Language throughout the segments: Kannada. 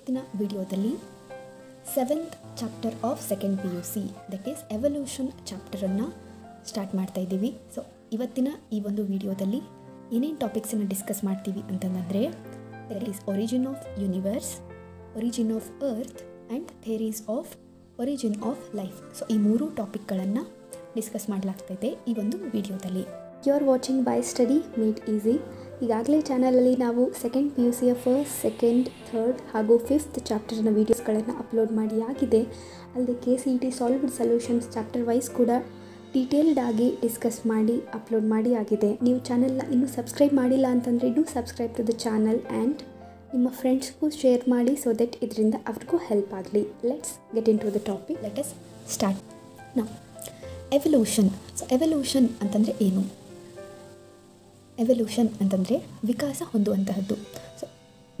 ಇವತ್ತಿನ ವಿಡಿಯೋದಲ್ಲಿ 7th chapter of second PUC that is evolution ಚಾಪ್ಟರನ್ನು ಸ್ಟಾರ್ಟ್ ಮಾಡ್ತಾ ಇದ್ದೀವಿ. ಸೊ ಇವತ್ತಿನ ಈ ಒಂದು ವಿಡಿಯೋದಲ್ಲಿ ಏನೇನು ಟಾಪಿಕ್ಸನ್ನು ಡಿಸ್ಕಸ್ ಮಾಡ್ತೀವಿ ಅಂತಂದರೆ that is origin of universe, origin of earth and theories of origin of life. So ಈ ಮೂರು ಟಾಪಿಕ್ಗಳನ್ನು ಡಿಸ್ಕಸ್ ಮಾಡಲಾಗ್ತೈತೆ ಈ ಒಂದು ವಿಡಿಯೋದಲ್ಲಿ. You are watching by study made easy. ಈಗಾಗಲೇ ಚಾನಲಲ್ಲಿ ನಾವು ಸೆಕೆಂಡ್ PUCಯ ಫಸ್ಟ್, ಸೆಕೆಂಡ್, ಥರ್ಡ್ ಹಾಗೂ 5th ಚಾಪ್ಟರ್ನ ವೀಡಿಯೋಸ್ಗಳನ್ನು ಅಪ್ಲೋಡ್ ಮಾಡಿ ಆಗಿದೆ. ಅಲ್ಲದೆ KCET solved solutions chapter wise ಕೂಡ ಡೀಟೇಲ್ಡ್ ಆಗಿ ಡಿಸ್ಕಸ್ ಮಾಡಿ ಅಪ್ಲೋಡ್ ಮಾಡಿ ಆಗಿದೆ. ನೀವು ಚಾನಲ್ನ ಇನ್ನೂ ಸಬ್ಸ್ಕ್ರೈಬ್ ಮಾಡಿಲ್ಲ ಅಂತಂದರೆ do subscribe to the channel and ನಿಮ್ಮ ಫ್ರೆಂಡ್ಸ್ಗೂ ಶೇರ್ ಮಾಡಿ ಸೊ ದಟ್ ಇದರಿಂದ ಅವ್ರಿಗೂ ಹೆಲ್ಪ್ ಆಗಲಿ. Let's get into the topic. Let us start now. Evolution. So evolution ಅಂತಂದರೆ ಏನು? ಎವಲ್ಯೂಷನ್ ಅಂತಂದರೆ ವಿಕಾಸ ಹೊಂದುವಂತಹದ್ದು. ಸೊ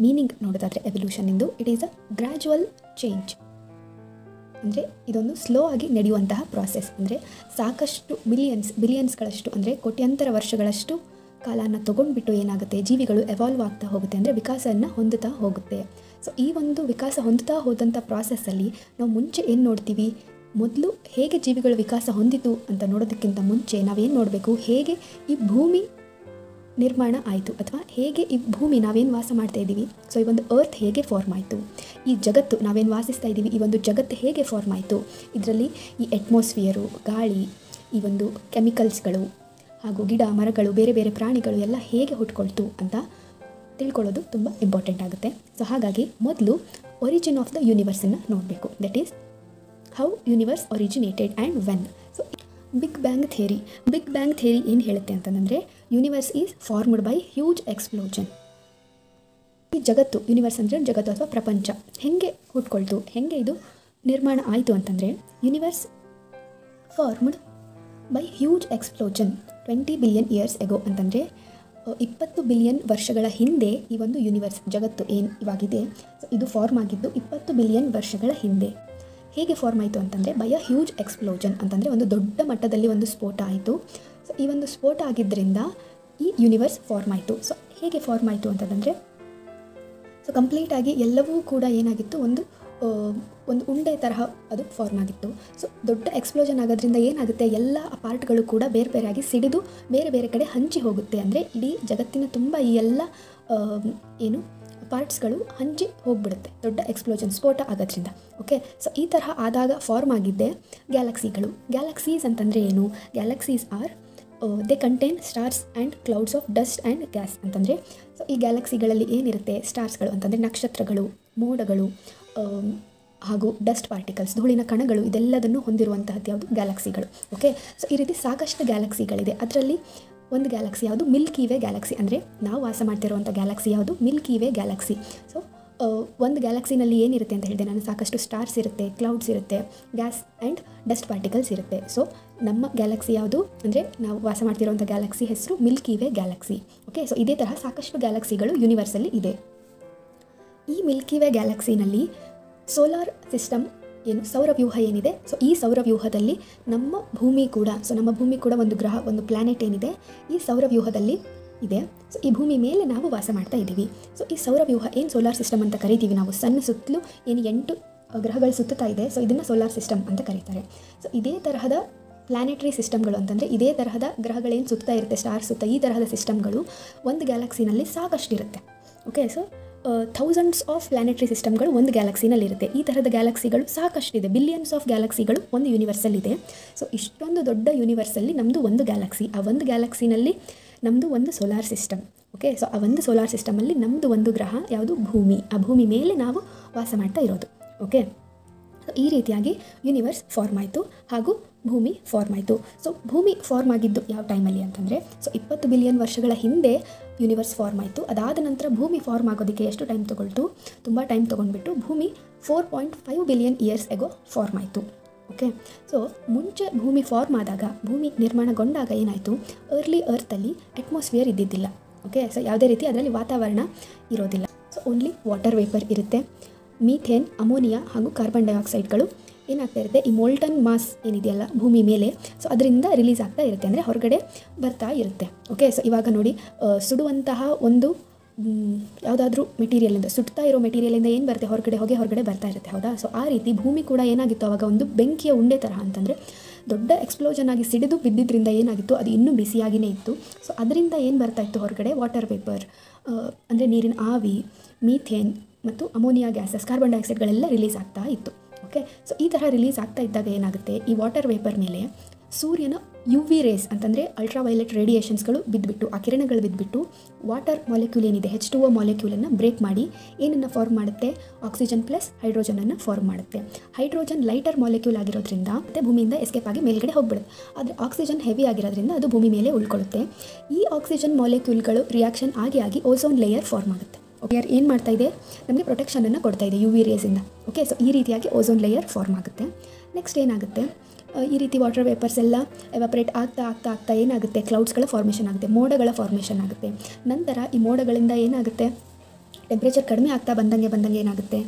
ಮೀನಿಂಗ್ ನೋಡೋದಾದರೆ ಎವಲ್ಯೂಷನ್ನಿಂದು it is a gradual change. ಅಂದರೆ ಇದೊಂದು ಸ್ಲೋ ಆಗಿ ನಡೆಯುವಂತಹ ಪ್ರಾಸೆಸ್. ಅಂದರೆ ಸಾಕಷ್ಟು ಬಿಲಿಯನ್ಸ್ಗಳಷ್ಟು ಅಂದರೆ ಕೋಟ್ಯಾಂತರ ವರ್ಷಗಳಷ್ಟು ಕಾಲನ ತೊಗೊಂಡ್ಬಿಟ್ಟು ಏನಾಗುತ್ತೆ, ಜೀವಿಗಳು ಎವಾಲ್ವ್ ಆಗ್ತಾ ಹೋಗುತ್ತೆ, ಅಂದರೆ ವಿಕಾಸವನ್ನು ಹೊಂದುತ್ತಾ ಹೋಗುತ್ತೆ. ಸೊ ಈ ಒಂದು ವಿಕಾಸ ಹೊಂದುತ್ತಾ ಹೋದಂಥ ಪ್ರಾಸೆಸ್ಸಲ್ಲಿ ನಾವು ಮುಂಚೆ ಏನು ನೋಡ್ತೀವಿ, ಮೊದಲು ಹೇಗೆ ಜೀವಿಗಳು ವಿಕಾಸ ಹೊಂದಿತು ಅಂತ ನೋಡೋದಕ್ಕಿಂತ ಮುಂಚೆ ನಾವೇನು ನೋಡಬೇಕು, ಹೇಗೆ ಈ ಭೂಮಿ ನಿರ್ಮಾಣ ಆಯಿತು ಅಥವಾ ಹೇಗೆ ಈ ಭೂಮಿ ನಾವೇನು ವಾಸ ಮಾಡ್ತಾ ಇದ್ದೀವಿ, ಸೊ ಈ ಒಂದು ಅರ್ತ್ ಹೇಗೆ ಫಾರ್ಮ್ ಆಯಿತು, ಈ ಜಗತ್ತು ನಾವೇನು ವಾಸಿಸ್ತಾ ಇದ್ದೀವಿ ಈ ಒಂದು ಜಗತ್ತು ಹೇಗೆ ಫಾರ್ಮ್ ಆಯಿತು, ಇದರಲ್ಲಿ ಈ ಅಟ್ಮಾಸ್ಫಿಯರು, ಗಾಳಿ, ಈ ಒಂದು ಕೆಮಿಕಲ್ಸ್ಗಳು ಹಾಗೂ ಗಿಡ ಮರಗಳು, ಬೇರೆ ಬೇರೆ ಪ್ರಾಣಿಗಳು ಎಲ್ಲ ಹೇಗೆ ಹುಟ್ಕೊಳ್ತು ಅಂತ ತಿಳ್ಕೊಳ್ಳೋದು ತುಂಬ ಇಂಪಾರ್ಟೆಂಟ್ ಆಗುತ್ತೆ. ಸೊ ಹಾಗಾಗಿ ಮೊದಲು ಒರಿಜಿನ್ ಆಫ್ ದ ಯೂನಿವರ್ಸನ್ನು ನೋಡಬೇಕು. That is how universe originated and when. So big bang theory. Big bang theory ಏನು ಹೇಳುತ್ತೆ ಅಂತಂದರೆ universe is formed by huge explosion. ಈ ಜಗತ್ತು, ಯೂನಿವರ್ಸ್ ಅಂದರೆ ಜಗತ್ತು ಅಥವಾ ಪ್ರಪಂಚ ಹೇಗೆ ಹುಟ್ಕೊಳ್ತು, ಹೇಗೆ ಇದು ನಿರ್ಮಾಣ ಆಯಿತು ಅಂತಂದರೆ universe formed by huge explosion 20 billion years ago. ಅಂತಂದರೆ 20 ಬಿಲಿಯನ್ ವರ್ಷಗಳ ಹಿಂದೆ ಈ ಒಂದು ಯೂನಿವರ್ಸ್ ಜಗತ್ತು ಏನು ಇವಾಗಿದೆ ಸೊ ಇದು ಫಾರ್ಮ್ ಆಗಿದ್ದು 20 ಬಿಲಿಯನ್ ವರ್ಷಗಳ ಹಿಂದೆ. ಹೇಗೆ ಫಾರ್ಮ್ ಆಯಿತು ಅಂತಂದರೆ ಬೈ ಅ ಹ್ಯೂಜ್ ಎಕ್ಸ್ಪ್ಲೋಷನ್, ಅಂತಂದರೆ ಒಂದು ದೊಡ್ಡ ಮಟ್ಟದಲ್ಲಿ ಒಂದು ಸ್ಫೋಟ ಆಯಿತು. ಸೊ ಈ ಒಂದು ಸ್ಫೋಟ ಆಗಿದ್ದರಿಂದ ಈ ಯೂನಿವರ್ಸ್ ಫಾರ್ಮ್ ಆಯಿತು. ಸೊ ಹೇಗೆ ಫಾರ್ಮ್ ಆಯಿತು ಅಂತಂದರೆ ಸೊ ಕಂಪ್ಲೀಟಾಗಿ ಎಲ್ಲವೂ ಕೂಡ ಏನಾಗಿತ್ತು, ಒಂದು ಉಂಡೆ ತರಹ ಅದು ಫಾರ್ಮ್ ಆಗಿತ್ತು. ಸೊ ದೊಡ್ಡ ಎಕ್ಸ್ಪ್ಲೋಷನ್ ಆಗೋದ್ರಿಂದ ಏನಾಗುತ್ತೆ, ಎಲ್ಲ ಪಾರ್ಟ್ಗಳು ಕೂಡ ಬೇರೆ ಬೇರೆಯಾಗಿ ಸಿಡಿದು ಬೇರೆ ಬೇರೆ ಕಡೆ ಹಂಚಿ ಹೋಗುತ್ತೆ. ಅಂದರೆ ಇಡೀ ಜಗತ್ತಿನ ತುಂಬ ಈ ಎಲ್ಲ ಏನು ಪಾರ್ಟ್ಸ್ಗಳು ಹಂಚಿ ಹೋಗ್ಬಿಡುತ್ತೆ ದೊಡ್ಡ ಎಕ್ಸ್ಪ್ಲೋಷನ್ ಸ್ಫೋಟ ಆಗೋದ್ರಿಂದ. ಓಕೆ, ಸೊ ಈ ತರಹ ಆದಾಗ ಫಾರ್ಮ್ ಆಗಿದ್ದೆ ಗ್ಯಾಲಕ್ಸಿಗಳು. ಗ್ಯಾಲಕ್ಸೀಸ್ ಅಂತಂದರೆ ಏನು? Galaxies are they contain stars and clouds of dust and gas. ಅಂತಂದರೆ ಸೊ ಈ ಗ್ಯಾಲಕ್ಸಿಗಳಲ್ಲಿ ಏನಿರುತ್ತೆ, ಸ್ಟಾರ್ಸ್ಗಳು ಅಂತಂದರೆ ನಕ್ಷತ್ರಗಳು, ಮೋಡಗಳು ಹಾಗೂ ಡಸ್ಟ್ ಪಾರ್ಟಿಕಲ್ಸ್, ಧೂಳಿನ ಕಣಗಳು, ಇದೆಲ್ಲದನ್ನು ಹೊಂದಿರುವಂತಹದ್ದು ಯಾವುದು? ಗ್ಯಾಲಕ್ಸಿಗಳು. ಓಕೆ, ಸೊ ಈ ರೀತಿ ಸಾಕಷ್ಟು ಗ್ಯಾಲಕ್ಸಿಗಳಿದೆ. ಅದರಲ್ಲಿ ಒಂದು ಗ್ಯಾಲಕ್ಸಿ ಯಾವುದು? Milky way Galaxy. ಅಂದರೆ ನಾವು ವಾಸ ಮಾಡ್ತಿರುವಂಥ ಗ್ಯಾಲಕ್ಸಿ ಯಾವುದು? Milky way Galaxy. ಸೊ ಒಂದು ಗ್ಯಾಲಕ್ಸಿನಲ್ಲಿ ಏನಿರುತ್ತೆ ಅಂತ ಹೇಳಿದೆ ನಾನು, ಸಾಕಷ್ಟು ಸ್ಟಾರ್ಸ್ ಇರುತ್ತೆ, ಕ್ಲೌಡ್ಸ್ ಇರುತ್ತೆ, ಗ್ಯಾಸ್ ಆ್ಯಂಡ್ ಡಸ್ಟ್ ಪಾರ್ಟಿಕಲ್ಸ್ ಇರುತ್ತೆ. ಸೊ ನಮ್ಮ ಗ್ಯಾಲಕ್ಸಿ ಯಾವುದು ಅಂದರೆ ನಾವು ವಾಸ ಮಾಡ್ತಿರುವಂಥ ಗ್ಯಾಲಕ್ಸಿ ಹೆಸರು Milky way Galaxy. Okay, so ಇದೇ ತರಹ ಸಾಕಷ್ಟು ಗ್ಯಾಲಕ್ಸಿಗಳು ಯೂನಿವರ್ಸಲ್ಲಿ ಇದೆ. ಈ ಮಿಲ್ಕಿ ವೇ ಗ್ಯಾಲಕ್ಸಿನಲ್ಲಿ ಸೋಲಾರ್ ಸಿಸ್ಟಮ್ ಏನು ಸೌರವ್ಯೂಹ ಏನಿದೆ, ಸೊ ಈ ಸೌರವ್ಯೂಹದಲ್ಲಿ ನಮ್ಮ ಭೂಮಿ ಕೂಡ ಒಂದು ಗ್ರಹ, ಒಂದು ಪ್ಲ್ಯಾನೆಟ್ ಏನಿದೆ ಈ ಸೌರವ್ಯೂಹದಲ್ಲಿ ಇದೆ. ಸೊ ಈ ಭೂಮಿ ಮೇಲೆ ನಾವು ವಾಸ ಮಾಡ್ತಾ ಇದ್ದೀವಿ. ಸೊ ಈ ಸೌರವ್ಯೂಹ ಏನು ಸೋಲಾರ್ ಸಿಸ್ಟಮ್ ಅಂತ ಕರಿತೀವಿ ನಾವು, ಸಣ್ಣ ಸುತ್ತಲೂ ಏನು 8 ಗ್ರಹಗಳು ಸುತ್ತುತ್ತಾ ಇದೆ, ಸೊ ಇದನ್ನು ಸೋಲಾರ್ ಸಿಸ್ಟಮ್ ಅಂತ ಕರೀತಾರೆ. ಸೊ ಇದೇ ತರಹದ ಪ್ಲ್ಯಾನೆಟರಿ ಸಿಸ್ಟಮ್ಗಳು ಅಂತಂದರೆ ಇದೇ ತರಹದ ಗ್ರಹಗಳೇನು ಸುತ್ತಾ ಇರುತ್ತೆ, ಸ್ಟಾರ್ ಸುತ್ತ, ಈ ತರಹದ ಸಿಸ್ಟಮ್ಗಳು ಒಂದು ಗ್ಯಾಲಕ್ಸಿನಲ್ಲಿ ಸಾಕಷ್ಟಿರುತ್ತೆ. Okay, so thousands of planetary ಸಿಸ್ಟಮ್ಗಳು ಒಂದು ಗ್ಯಾಲಕ್ಸಿನಲ್ಲಿರುತ್ತೆ. ಈ ಥರದ ಗ್ಯಾಲಕ್ಸಿಗಳು ಸಾಕಷ್ಟಿದೆ, ಬಿಲಿಯನ್ಸ್ ಆಫ್ ಗ್ಯಾಲಕ್ಸಿಗಳು ಒಂದು ಯೂನಿವರ್ಸಲ್ಲಿದೆ. ಸೊ ಇಷ್ಟೊಂದು ದೊಡ್ಡ ಯೂನಿವರ್ಸಲ್ಲಿ ನಮ್ಮದು ಒಂದು ಗ್ಯಾಲಕ್ಸಿ, ಆ ಒಂದು ಗ್ಯಾಲಕ್ಸಿನಲ್ಲಿ ನಮ್ಮದು ಒಂದು ಸೋಲಾರ್ ಸಿಸ್ಟಮ್. ಓಕೆ, ಸೊ ಆ ಒಂದು ಸೋಲಾರ್ ಸಿಸ್ಟಮಲ್ಲಿ ನಮ್ಮದು ಒಂದು ಗ್ರಹ ಯಾವುದು? ಭೂಮಿ. ಆ ಭೂಮಿ ಮೇಲೆ ನಾವು ವಾಸ ಮಾಡ್ತಾ ಇರೋದು. ಓಕೆ, ಸೊ ಈ ರೀತಿಯಾಗಿ ಯೂನಿವರ್ಸ್ ಫಾರ್ಮ್ ಆಯಿತು ಹಾಗೂ ಭೂಮಿ ಫಾರ್ಮ್ ಆಯಿತು. ಸೊ ಭೂಮಿ ಫಾರ್ಮ್ ಆಗಿದ್ದು ಯಾವ ಟೈಮಲ್ಲಿ ಅಂತಂದರೆ ಸೊ 20 ಬಿಲಿಯನ್ ವರ್ಷಗಳ ಹಿಂದೆ ಯೂನಿವರ್ಸ್ ಫಾರ್ಮ್ ಆಯಿತು. ಅದಾದ ನಂತರ ಭೂಮಿ ಫಾರ್ಮ್ ಆಗೋದಕ್ಕೆ ಎಷ್ಟು ಟೈಮ್ ತೊಗೊಳ್ತು? ತುಂಬ ಟೈಮ್ ತೊಗೊಂಡ್ಬಿಟ್ಟು ಭೂಮಿ 4.5 ಬಿಲಿಯನ್ ಇಯರ್ಸ್ ಎಗೋ ಫಾರ್ಮ್ ಆಯಿತು. ಓಕೆ, ಸೊ ಮುಂಚೆ ಭೂಮಿ ಫಾರ್ಮ್ ಆದಾಗ, ಭೂಮಿ ನಿರ್ಮಾಣಗೊಂಡಾಗ ಏನಾಯಿತು, ಅರ್ಲಿ ಅರ್ತಲ್ಲಿ ಅಟ್ಮಾಸ್ಫಿಯರ್ ಇದ್ದಿದ್ದಿಲ್ಲ. ಓಕೆ, ಸೊ ಯಾವುದೇ ರೀತಿ ಅದರಲ್ಲಿ ವಾತಾವರಣ ಇರೋದಿಲ್ಲ. ಸೊ ಓನ್ಲಿ ವಾಟರ್ ವೇಪರ್ ಇರುತ್ತೆ. ಮೀಥೇನ್, ಅಮೋನಿಯಾ ಹಾಗೂ ಕಾರ್ಬನ್ ಡೈಆಕ್ಸೈಡ್ಗಳು ಏನಾಗ್ತಾ ಇರುತ್ತೆ, ಈ ಮೋಲ್ಟನ್ ಮಾಸ್ ಏನಿದೆಯಲ್ಲ ಭೂಮಿ ಮೇಲೆ, ಸೊ ಅದರಿಂದ ರಿಲೀಸ್ ಆಗ್ತಾ ಇರುತ್ತೆ, ಅಂದರೆ ಹೊರಗಡೆ ಬರ್ತಾ ಇರುತ್ತೆ. ಓಕೆ, ಸೊ ಇವಾಗ ನೋಡಿ ಸುಡುವಂತಹ ಒಂದು ಯಾವುದಾದ್ರೂ ಮೆಟೀರಿಯಲಿಂದ ಸುಡ್ತಾ ಇರೋ ಮೆಟೀರಿಯಲಿಂದ ಏನು ಬರುತ್ತೆ ಹೊರಗಡೆ ಬರ್ತಾ ಇರುತ್ತೆ, ಹೌದಾ. ಸೊ ಆ ರೀತಿ ಭೂಮಿ ಕೂಡ ಏನಾಗಿತ್ತು ಆವಾಗ ಒಂದು ಬೆಂಕಿಯ ಉಂಡೆ ಥರ, ಅಂತಂದರೆ ದೊಡ್ಡ ಎಕ್ಸ್ಪ್ಲೋಷನ್ ಆಗಿ ಸಿಡಿದು ಬಿದ್ದಿದ್ದರಿಂದ ಏನಾಗಿತ್ತು ಅದು ಇನ್ನೂ ಬಿಸಿಯಾಗಿಯೇ ಇತ್ತು. ಸೊ ಅದರಿಂದ ಏನು ಬರ್ತಾ ಇತ್ತು ಹೊರಗಡೆ, ವಾಟರ್ ವೇಪರ್ ಅಂದರೆ ನೀರಿನ ಆವಿ, ಮೀಥೇನ್ ಮತ್ತು ಅಮೋನಿಯಾ ಗ್ಯಾಸಸ್, ಕಾರ್ಬನ್ ಡೈಆಕ್ಸೈಡ್ಗಳೆಲ್ಲ ರಿಲೀಸ್ ಆಗ್ತಾ ಇತ್ತು. ಓಕೆ, ಸೊ ಈ ಥರ ರಿಲೀಸ್ ಆಗ್ತಾ ಇದ್ದಾಗ ಏನಾಗುತ್ತೆ, ಈ ವಾಟರ್ ವೇಪರ್ ಮೇಲೆ ಸೂರ್ಯನ UV ರೇಸ್ ಅಂತಂದರೆ ಅಲ್ಟ್ರಾವೈಲೆಟ್ ರೇಡಿಯೇಷನ್ಸ್ಗಳು ಬಿದ್ದುಬಿಟ್ಟು, ಆ ಕಿರಣಗಳು ಬಿದ್ದುಬಿಟ್ಟು ವಾಟರ್ ಮಾಲಿಕ್ಯೂಲ್ ಏನಿದೆ H2O ಮಾಲಿಕ್ಯೂಲನ್ನು ಬ್ರೇಕ್ ಮಾಡಿ ಏನನ್ನು ಫಾರ್ಮ್ ಮಾಡುತ್ತೆ, ಆಕ್ಸಿಜನ್ ಪ್ಲಸ್ ಹೈಡ್ರೋಜನನ್ನು ಫಾರ್ಮ್ ಮಾಡುತ್ತೆ. ಹೈಡ್ರೋಜನ್ ಲೈಟರ್ ಮಾಲಿಕ್ಯೂಲ್ ಆಗಿರೋದ್ರಿಂದ ಮತ್ತೆ ಭೂಮಿಯಿಂದ ಎಸ್ಕೇಪ್ ಆಗಿ ಮೇಲ್ಗಡೆ ಹೋಗ್ಬಿಡುತ್ತೆ. ಆದರೆ ಆಕ್ಸಿಜನ್ ಹೆವಿ ಆಗಿರೋದ್ರಿಂದ ಅದು ಭೂಮಿ ಮೇಲೆ ಉಳ್ಕೊಳ್ಳುತ್ತೆ. ಈ ಆಕ್ಸಿಜನ್ ಮಾಲಿಕ್ಯೂಲ್ಗಳು ರಿಯಾಕ್ಷನ್ ಆಗಿ ಓಝೋನ್ ಲೇಯರ್ ಫಾರ್ಮ್ ಆಗುತ್ತೆ. ಲೇಯರ್ ಏನು ಮಾಡ್ತಾ ಇದೆ, ನಮಗೆ ಪ್ರೊಟೆಕ್ಷನನ್ನು ಕೊಡ್ತಾ ಇದೆ UV ರೇಸಿಂದ. ಓಕೆ, ಸೊ ಈ ರೀತಿಯಾಗಿ ಓಝೋನ್ ಲೇಯರ್ ಫಾರ್ಮ್ ಆಗುತ್ತೆ. ನೆಕ್ಸ್ಟ್ ಏನಾಗುತ್ತೆ, ಈ ರೀತಿ ವಾಟರ್ ವೇಪರ್ಸ್ ಎಲ್ಲ ಎವಾಪ್ರೇಟ್ ಆಗ್ತಾ ಏನಾಗುತ್ತೆ, ಕ್ಲೌಡ್ಸ್ಗಳ ಫಾರ್ಮೇಷನ್ ಆಗುತ್ತೆ, ಮೋಡಗಳ ಫಾರ್ಮೇಷನ್ ಆಗುತ್ತೆ. ನಂತರ ಈ ಮೋಡಗಳಿಂದ ಏನಾಗುತ್ತೆ, ಟೆಂಪ್ರೇಚರ್ ಕಡಿಮೆ ಆಗ್ತಾ ಬಂದಂಗೆ ಏನಾಗುತ್ತೆ,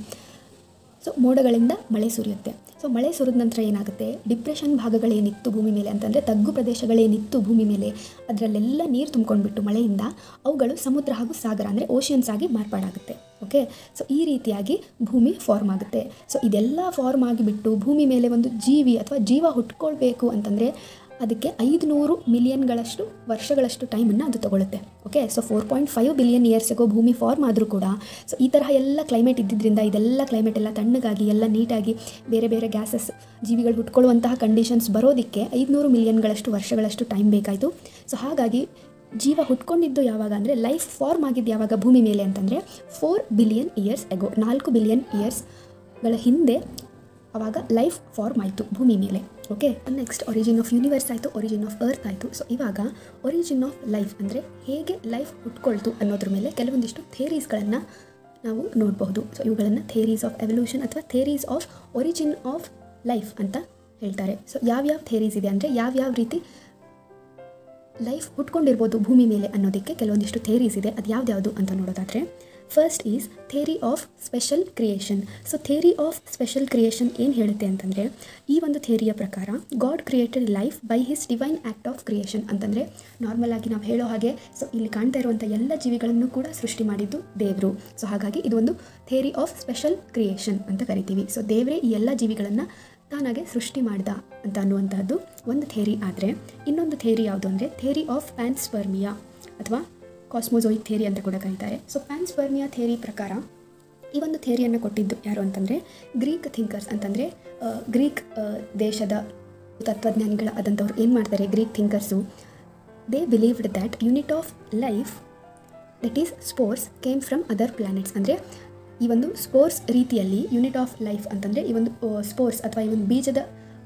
ಸೊ ಮೋಡಗಳಿಂದ ಮಳೆ ಸುರಿಯುತ್ತೆ. ಸೊ ಮಳೆ ಸುರಿದ ನಂತರ ಏನಾಗುತ್ತೆ, ಡಿಪ್ರೆಷನ್ ಭಾಗಗಳೇನಿತ್ತು ಭೂಮಿ ಮೇಲೆ, ಅಂತಂದರೆ ತಗ್ಗು ಪ್ರದೇಶಗಳೇನಿತ್ತು ಭೂಮಿ ಮೇಲೆ, ಅದರಲ್ಲೆಲ್ಲ ನೀರು ತುಂಬ್ಕೊಂಡ್ಬಿಟ್ಟು ಮಳೆಯಿಂದ ಅವುಗಳು ಸಮುದ್ರ ಹಾಗೂ ಸಾಗರ ಅಂದರೆ ಓಷನ್ಸ್ ಆಗಿ ಮಾರ್ಪಾಡಾಗುತ್ತೆ. ಓಕೆ, ಸೊ ಈ ರೀತಿಯಾಗಿ ಭೂಮಿ ಫಾರ್ಮ್ ಆಗುತ್ತೆ. ಸೊ ಇದೆಲ್ಲ ಫಾರ್ಮ್ ಆಗಿಬಿಟ್ಟು ಭೂಮಿ ಮೇಲೆ ಒಂದು ಜೀವಿ ಅಥವಾ ಜೀವ ಹುಟ್ಕೊಳ್ಬೇಕು ಅಂತಂದರೆ ಅದಕ್ಕೆ 500 ಮಿಲಿಯನ್ಗಳಷ್ಟು ವರ್ಷಗಳಷ್ಟು ಟೈಮನ್ನು ಅದು ತೊಗೊಳುತ್ತೆ. ಓಕೆ, ಸೊ 4.5 ಬಿಲಿಯನ್ ಇಯರ್ಸ್ಗೋ ಭೂಮಿ ಫಾರ್ಮ್ ಆದರೂ ಕೂಡ ಸೊ ಈ ತರಹ ಎಲ್ಲ ಕ್ಲೈಮೇಟ್ ಇದ್ದಿದ್ದರಿಂದ ಇದೆಲ್ಲ ಕ್ಲೈಮೇಟ್ ಎಲ್ಲ ತಣ್ಣಗಾಗಿ ಎಲ್ಲ ನೀಟಾಗಿ ಬೇರೆ ಗ್ಯಾಸಸ್ ಜೀವಿಗಳು ಹುಟ್ಕೊಳ್ಳುವಂತಹ ಕಂಡೀಷನ್ಸ್ ಬರೋದಕ್ಕೆ 500 ಮಿಲಿಯನ್ಗಳಷ್ಟು ವರ್ಷಗಳಷ್ಟು ಟೈಮ್ ಬೇಕಾಯಿತು. ಸೊ ಹಾಗಾಗಿ ಜೀವ ಹುಟ್ಕೊಂಡಿದ್ದು ಯಾವಾಗ ಅಂದರೆ ಲೈಫ್ ಫಾರ್ಮ್ ಆಗಿದ್ದು ಯಾವಾಗ ಭೂಮಿ ಮೇಲೆ ಅಂತಂದರೆ 4 ಬಿಲಿಯನ್ ಇಯರ್ಸ್ ಎಗೋ, 4 ಬಿಲಿಯನ್ ಇಯರ್ಸ್ಗಳ ಹಿಂದೆ ಆವಾಗ ಲೈಫ್ ಫಾರ್ಮ್ ಆಯಿತು ಭೂಮಿ ಮೇಲೆ. Okay, next origin of universe ಆಯಿತು, ಒರಿಜಿನ್ ಆಫ್ ಅರ್ತ್ ಆಯಿತು. ಸೊ ಇವಾಗ ಒರಿಜಿನ್ ಆಫ್ ಲೈಫ್ ಅಂದರೆ ಹೇಗೆ ಲೈಫ್ ಹುಟ್ಕೊಳ್ತು ಅನ್ನೋದ್ರ ಮೇಲೆ ಕೆಲವೊಂದಿಷ್ಟು ಥಿಯರೀಸ್ಗಳನ್ನು ನಾವು ನೋಡಬಹುದು. ಸೊ ಇವುಗಳನ್ನು ಥಿಯರೀಸ್ ಆಫ್ ಎವಲ್ಯೂಷನ್ ಅಥವಾ theories of origin of life ಅಂತ ಹೇಳ್ತಾರೆ. ಸೊ ಯಾವ್ಯಾವ ಥಿಯರೀಸ್ ಇದೆ ಅಂದರೆ ಯಾವ್ಯಾವ ರೀತಿ ಲೈಫ್ ಹುಟ್ಕೊಂಡಿರ್ಬೋದು ಭೂಮಿ ಮೇಲೆ ಅನ್ನೋದಕ್ಕೆ ಕೆಲವೊಂದಿಷ್ಟು ಥಿಯರೀಸ್ ಇದೆ. ಅದು ಯಾವ್ದು ಅಂತ ನೋಡೋದಾದರೆ first is theory of special creation. So theory of special creation ಏನು ಹೇಳುತ್ತೆ ಅಂತಂದರೆ ಈ ಒಂದು ಥಿಯರಿಯ ಪ್ರಕಾರ god created life by his divine act of creation. ಅಂತಂದರೆ ನಾರ್ಮಲ್ ಆಗಿ ನಾವು ಹೇಳೋ ಹಾಗೆ ಸೊ ಇಲ್ಲಿ ಕಾಣ್ತಾ ಇರುವಂಥ ಎಲ್ಲ ಜೀವಿಗಳನ್ನು ಕೂಡ ಸೃಷ್ಟಿ ಮಾಡಿದ್ದು ದೇವರು. ಸೊ ಹಾಗಾಗಿ ಇದು ಒಂದು ಥಿಯರಿ ಆಫ್ ಸ್ಪೆಷಲ್ ಕ್ರಿಯೇಷನ್ ಅಂತ ಕರಿತೀವಿ. ಸೊ ದೇವರೇ ಈ ಎಲ್ಲ ಜೀವಿಗಳನ್ನು ತಾನಾಗೆ ಸೃಷ್ಟಿ ಮಾಡ್ದ ಅಂತ ಅನ್ನುವಂಥದ್ದು ಒಂದು ಥಿಯರಿ. ಆದರೆ ಇನ್ನೊಂದು ಥಿಯರಿ ಯಾವುದು ಅಂದರೆ ಥಿಯರಿ ಆಫ್ ಪ್ಯಾನ್ಸ್ಪರ್ಮಿಯಾ ಅಥವಾ ಕಾಸ್ಮೋಜೋಯಿಕ್ ಥಿಯರಿ ಅಂತ ಕೂಡ ಕರೀತಾರೆ. ಸೊ ಪ್ಯಾನ್ಸ್ಪರ್ಮಿಯಾ ಥಿಯರಿ ಪ್ರಕಾರ ಈ ಒಂದು ಥಿಯರಿಯನ್ನು ಕೊಟ್ಟಿದ್ದು ಯಾರು ಅಂತಂದರೆ ಗ್ರೀಕ್ ಥಿಂಕರ್ಸ್, ಅಂತಂದರೆ ಗ್ರೀಕ್ ದೇಶದ ತತ್ವಜ್ಞಾನಿಗಳ ಆದಂಥವ್ರು ಏನು ಮಾಡ್ತಾರೆ, Greek thinkers, they believed that unit of life that is spores came from other planets. ಅಂದರೆ ಈ ಒಂದು ಸ್ಪೋರ್ಸ್ ರೀತಿಯಲ್ಲಿ ಯೂನಿಟ್ ಆಫ್ ಲೈಫ್ ಅಂತಂದರೆ ಈ ಒಂದು ಸ್ಪೋರ್ಸ್ ಅಥವಾ ಈ ಒಂದು ಬೀಜದ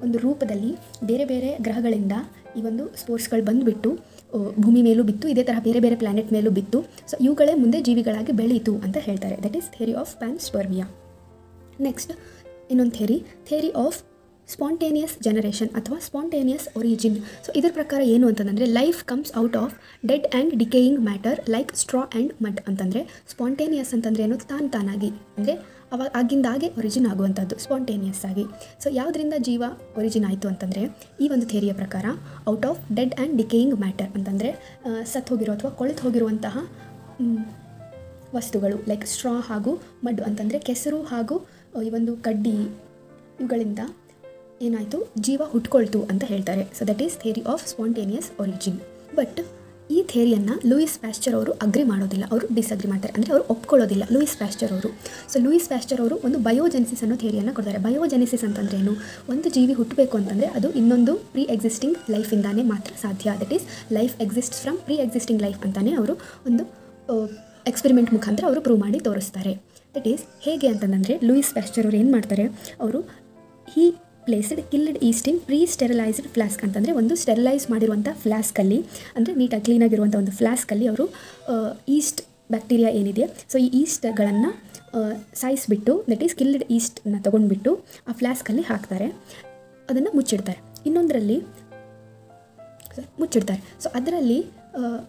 ಒಂದು ರೂಪದಲ್ಲಿ ಬೇರೆ ಗ್ರಹಗಳಿಂದ ಈ ಒಂದು ಸ್ಪೋರ್ಟ್ಸ್ಗಳು ಬಂದುಬಿಟ್ಟು ಭೂಮಿ ಮೇಲೂ ಬಿತ್ತು, ಇದೇ ಥರ ಬೇರೆ ಪ್ಲ್ಯಾನೆಟ್ ಮೇಲೂ ಬಿತ್ತು. ಸೊ ಇವುಗಳೇ ಮುಂದೆ ಜೀವಿಗಳಾಗಿ ಬೆಳೀತು ಅಂತ ಹೇಳ್ತಾರೆ. That is theory of panspermia. Next ಇನ್ನೊಂದು ಥಿಯರಿ ಆಫ್ ಸ್ಪಾಂಟೇನಿಯಸ್ ಜನರೇಷನ್ ಅಥವಾ ಸ್ಪಾಂಟೇನಿಯಸ್ ಒರಿಜಿನ್. ಸೊ ಇದರ ಪ್ರಕಾರ ಏನು ಅಂತಂದರೆ life comes out of dead and decaying matter like straw and mud. ಅಂತಂದರೆ ಸ್ಪಾಂಟೇನಿಯಸ್ ಅಂತಂದರೆ ಏನು, ತಾನಾಗಿ ಅಂದರೆ ಅವಾಗ ಆಗಿಂದಾಗೆ ಒರಿಜಿನ್ ಆಗುವಂಥದ್ದು ಸ್ಪಾಂಟೇನಿಯಸ್ ಆಗಿ. ಸೊ ಯಾವುದರಿಂದ ಜೀವ ಒರಿಜಿನ್ ಆಯಿತು ಅಂತಂದರೆ ಈ ಒಂದು ಥಿಯರಿಯ ಪ್ರಕಾರ out of dead and decaying matter. ಅಂತಂದರೆ ಸತ್ತು ಹೋಗಿರೋ ಅಥವಾ ಕೊಳೆತು ಹೋಗಿರುವಂತಹ ವಸ್ತುಗಳು ಲೈಕ್ ಸ್ಟ್ರಾ ಹಾಗೂ ಮಡ್ ಅಂತಂದರೆ ಕೆಸರು ಹಾಗೂ ಈ ಒಂದು ಕಡ್ಡಿ, ಇವುಗಳಿಂದ ಏನಾಯಿತು ಜೀವ ಹುಟ್ಕೊಳ್ತು ಅಂತ ಹೇಳ್ತಾರೆ. So that is theory of spontaneous origin. But ಈ ಥಿಯರಿಯನ್ನು ಲೂಯಿಸ್ ಪ್ಯಾಸ್ಚರ್ ಅವರು ಅಗ್ರಿ ಮಾಡೋದಿಲ್ಲ, ಅವರು ಡಿಸ್ಅಗ್ರಿ ಮಾಡ್ತಾರೆ, ಅಂದರೆ ಅವರು ಒಪ್ಕೊಳ್ಳೋದಿಲ್ಲ ಲೂಯಿಸ್ ಪ್ಯಾಸ್ಚರ್ ಅವರು. ಸೊ ಲೂಯಿಸ್ ಪ್ಯಾಸ್ಚರ್ ಅವರು ಒಂದು ಬಯೋಜೆನಿಸಿಸ್ ಅನ್ನೋ ಥಿಯರಿಯನ್ನು ಕೊಡ್ತಾರೆ. ಬಯೋಜೆನಿಸಿಸ್ ಅಂತಂದ್ರೆ ಏನು, ಒಂದು ಜೀವಿ ಹುಟ್ಟಬೇಕು ಅಂತಂದರೆ ಅದು ಇನ್ನೊಂದು ಪ್ರೀ ಎಕ್ಸಿಸ್ಟಿಂಗ್ ಲೈಫಿಂದಾನೇ ಮಾತ್ರ ಸಾಧ್ಯ. That is life exists from pre existing life ಅಂತಲೇ ಅವರು ಒಂದು ಎಕ್ಸ್ಪೆರಿಮೆಂಟ್ ಮುಖಾಂತರ ಅವರು ಪ್ರೂವ್ ಮಾಡಿ ತೋರಿಸ್ತಾರೆ. ದಟ್ ಈಸ್ ಹೇಗೆ ಅಂತಂದರೆ ಲೂಯಿಸ್ ಪ್ಯಾಸ್ಚರ್ ಅವರು ಏನು ಮಾಡ್ತಾರೆ, ಅವರು ಈ placed killed yeast in pre sterilised flask. ಅಂತಂದರೆ ಒಂದು ಸ್ಟೆರಿಲೈಸ್ ಮಾಡಿರುವಂಥ ಫ್ಲಾಸ್ಕಲ್ಲಿ, ಅಂದರೆ ನೀಟಾಗಿ ಕ್ಲೀನಾಗಿರುವಂಥ ಒಂದು ಫ್ಲಾಸ್ಕಲ್ಲಿ ಅವರು ಈಸ್ಟ್ ಬ್ಯಾಕ್ಟೀರಿಯಾ ಏನಿದೆ ಸೊ ಈ ಈಸ್ಟ್ಗಳನ್ನು ಸಾಯಿಸಿಬಿಟ್ಟು ದಟ್ ಈಸ್ ಕಿಲ್ಡ್ ಈಸ್ಟನ್ನ ತೊಗೊಂಡ್ಬಿಟ್ಟು ಆ ಫ್ಲಾಸ್ಕಲ್ಲಿ ಹಾಕ್ತಾರೆ, ಅದನ್ನು ಮುಚ್ಚಿಡ್ತಾರೆ. ಇನ್ನೊಂದರಲ್ಲಿ ಮುಚ್ಚಿಡ್ತಾರೆ. ಸೊ ಅದರಲ್ಲಿ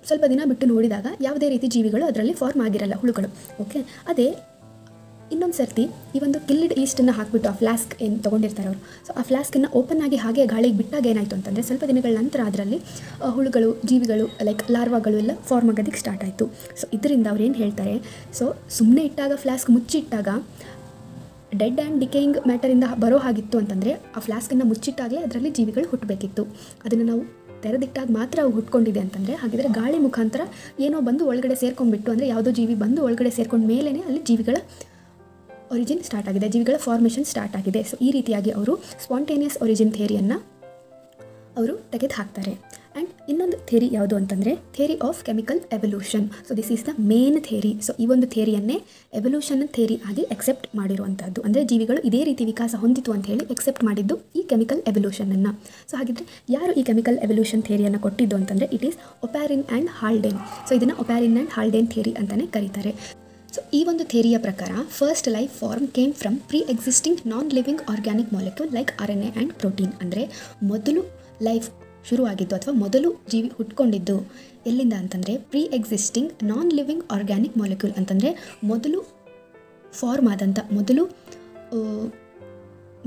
ಸ್ವಲ್ಪ ದಿನ ಬಿಟ್ಟು ನೋಡಿದಾಗ ಯಾವುದೇ ರೀತಿ ಜೀವಿಗಳು ಅದರಲ್ಲಿ ಫಾರ್ಮ್ ಆಗಿರಲ್ಲ, ಹುಳುಗಳು. ಓಕೆ, ಅದೇ ಇನ್ನೊಂದು ಸರ್ತಿ ಈ ಒಂದು ಕಿಲ್ಡ್ ಈಸ್ಟನ್ನು ಹಾಕಿಬಿಟ್ಟು ಆ ಫ್ಲಾಸ್ಕ್ ಏನು ತೊಗೊಂಡಿರ್ತಾರೆ ಅವರು, ಸೊ ಆ ಫ್ಲಾಸ್ಕನ್ನು ಓಪನ್ ಆಗಿ ಹಾಗೆ ಗಾಳಿಗೆ ಬಿಟ್ಟಾಗ ಏನಾಯಿತು ಅಂತಂದರೆ ಸ್ವಲ್ಪ ದಿನಗಳ ನಂತರ ಅದರಲ್ಲಿ ಹುಳುಗಳು, ಜೀವಿಗಳು ಲೈಕ್ ಲಾರ್ವಾಗಳು ಎಲ್ಲ ಫಾರ್ಮ್ ಆಗೋದಕ್ಕೆ ಸ್ಟಾರ್ಟ್ ಆಯಿತು. ಸೊ ಇದರಿಂದ ಅವ್ರು ಏನು ಹೇಳ್ತಾರೆ, ಸೊ ಸುಮ್ಮನೆ ಇಟ್ಟಾಗ ಫ್ಲಾಸ್ಕ್ ಮುಚ್ಚಿಟ್ಟಾಗ ಡೆಡ್ ಆ್ಯಂಡ್ ಡಿಕೇಯಿಂಗ್ ಮ್ಯಾಟರಿಂದ ಬರೋ ಹಾಗಿತ್ತು ಅಂತಂದರೆ ಆ ಫ್ಲಾಸ್ಕನ್ನು ಮುಚ್ಚಿಟ್ಟಾಗಲೇ ಅದರಲ್ಲಿ ಜೀವಿಗಳು ಹುಟ್ಟಬೇಕಿತ್ತು. ಅದನ್ನು ನಾವು ತೆರೆದಿಟ್ಟಾಗ ಮಾತ್ರ ಅವು ಹುಟ್ಕೊಂಡಿದೆ ಅಂತಂದರೆ, ಹಾಗಿದ್ರೆ ಗಾಳಿ ಮುಖಾಂತರ ಏನೋ ಬಂದು ಒಳಗಡೆ ಸೇರ್ಕೊಂಡ್ಬಿಟ್ಟು, ಅಂದರೆ ಯಾವುದೋ ಜೀವಿ ಬಂದು ಒಳಗಡೆ ಸೇರ್ಕೊಂಡ ಮೇಲೇ ಅಲ್ಲಿ ಜೀವಿಗಳ ಒರಿಜಿನ್ ಸ್ಟಾರ್ಟ್ ಆಗಿದೆ, ಜೀವಿಗಳ ಫಾರ್ಮೇಷನ್ ಸ್ಟಾರ್ಟ್ ಆಗಿದೆ. ಸೊ ಈ ರೀತಿಯಾಗಿ ಅವರು ಸ್ಪಾಂಟೇನಿಯಸ್ ಒರಿಜಿನ್ ಥಿಯರಿಯನ್ನು ಅವರು ತೆಗೆದು ಹಾಕ್ತಾರೆ. ಆ್ಯಂಡ್ ಇನ್ನೊಂದು ಥಿಯರಿ ಯಾವುದು ಅಂತಂದರೆ theory of chemical evolution. So this is the main theory. So ಈ ಒಂದು ಥಿಯರಿಯನ್ನೇ ಎವಲ್ಯೂಷನ್ ಥಿಯರಿ ಆಗಿ ಎಕ್ಸೆಪ್ಟ್ ಮಾಡಿರುವಂಥದ್ದು. ಅಂದರೆ ಜೀವಿಗಳು ಇದೇ ರೀತಿ ವಿಕಾಸ ಹೊಂದಿತು ಅಂತ ಹೇಳಿ ಎಕ್ಸೆಪ್ಟ್ ಮಾಡಿದ್ದು ಈ ಕೆಮಿಕಲ್ ಎವಲ್ಯೂಷನನ್ನು. ಸೊ ಹಾಗಿದ್ರೆ ಯಾರು ಈ ಕೆಮಿಕಲ್ ಎವಲ್ಯೂಷನ್ ಥಿಯರಿಯನ್ನು ಕೊಟ್ಟಿದ್ದು ಅಂತಂದರೆ it is ಒಪ್ಯಾರಿನ್ and Haldane. So ಇದನ್ನು ಒಪ್ಯಾರಿನ್ ಆ್ಯಂಡ್ ಹಾಲ್ಡೇನ್ ಥಿಯರಿ ಅಂತಲೇ ಕರೀತಾರೆ. ಸೊ ಈ ಒಂದು ಥಿಯರಿಯ ಪ್ರಕಾರ first life form came from pre existing non living organic molecule like RNA and protein. ಅಂದರೆ ಮೊದಲು ಲೈಫ್ ಶುರುವಾಗಿದ್ದು ಅಥವಾ ಮೊದಲು ಜೀವಿ ಹುಟ್ಕೊಂಡಿದ್ದು ಎಲ್ಲಿಂದ ಅಂತಂದರೆ pre existing non living organic molecule ಅಂತಂದರೆ ಮೊದಲು ಫಾರ್ಮ್ ಆದಂಥ, ಮೊದಲು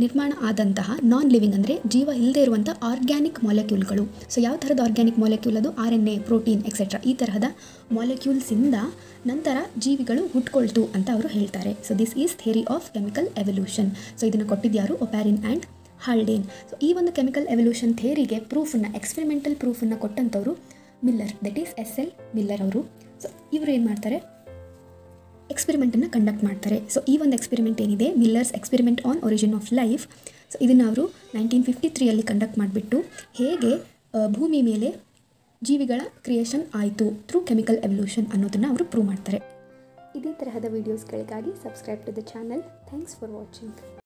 ನಿರ್ಮಾಣ ಆದಂತಹ ನಾನ್ ಲಿವಿಂಗ್ ಅಂದರೆ ಜೀವ ಇಲ್ಲದೆ ಇರುವಂಥ ಆರ್ಗ್ಯಾನಿಕ್ ಮಾಲಿಕ್ಯೂಲ್ಗಳು. ಸೊ ಯಾವ ಥರದ ಆರ್ಗ್ಯಾನಿಕ್ ಮಾಲಿಕ್ಯೂಲ್ ಅದು? RNA, ಪ್ರೋಟೀನ್ ಎಕ್ಸೆಟ್ರಾ ಈ ತರಹದ ಮಾಲಿಕ್ಯೂಲ್ಸಿಂದ ನಂತರ ಜೀವಿಗಳು ಹುಟ್ಕೊಳ್ತು ಅಂತ ಅವರು ಹೇಳ್ತಾರೆ. So this is theory of chemical evolution. So ಇದನ್ನು ಕೊಟ್ಟಿದ್ಯಾರು? Oparin and Haldane. ಸೊ ಈ ಒಂದು ಕೆಮಿಕಲ್ ಎವಲ್ಯೂಷನ್ ಥಿಯರಿಗೆ ಪ್ರೂಫನ್ನು, ಎಕ್ಸ್ಪೆರಿಮೆಂಟಲ್ ಪ್ರೂಫನ್ನು ಕೊಟ್ಟಂಥವ್ರು Miller, that is SL Miller ಅವರು. ಸೊ ಇವರು ಏನು ಮಾಡ್ತಾರೆ, ಎಕ್ಸ್ಪೆರಿಮೆಂಟನ್ನು ಕಂಡಕ್ಟ್ ಮಾಡ್ತಾರೆ. ಸೊ ಈ ಒಂದು ಎಕ್ಸ್ಪೆರಿಮೆಂಟ್ ಏನಿದೆ, Miller's experiment on origin of life, so ಇದನ್ನು ಅವರು 1953 ಕಂಡಕ್ಟ್ ಮಾಡಿಬಿಟ್ಟು ಹೇಗೆ ಭೂಮಿ ಮೇಲೆ ಜೀವಿಗಳ ಕ್ರಿಯೇಷನ್ ಆಯಿತು ಥ್ರೂ ಕೆಮಿಕಲ್ ಎವಲ್ಯೂಷನ್ ಅನ್ನೋದನ್ನು ಅವರು ಪ್ರೂವ್ ಮಾಡ್ತಾರೆ. ಇದೇ ತರಹದ ವೀಡಿಯೋಸ್ಗಳಿಗಾಗಿ subscribe to the channel. Thanks for watching.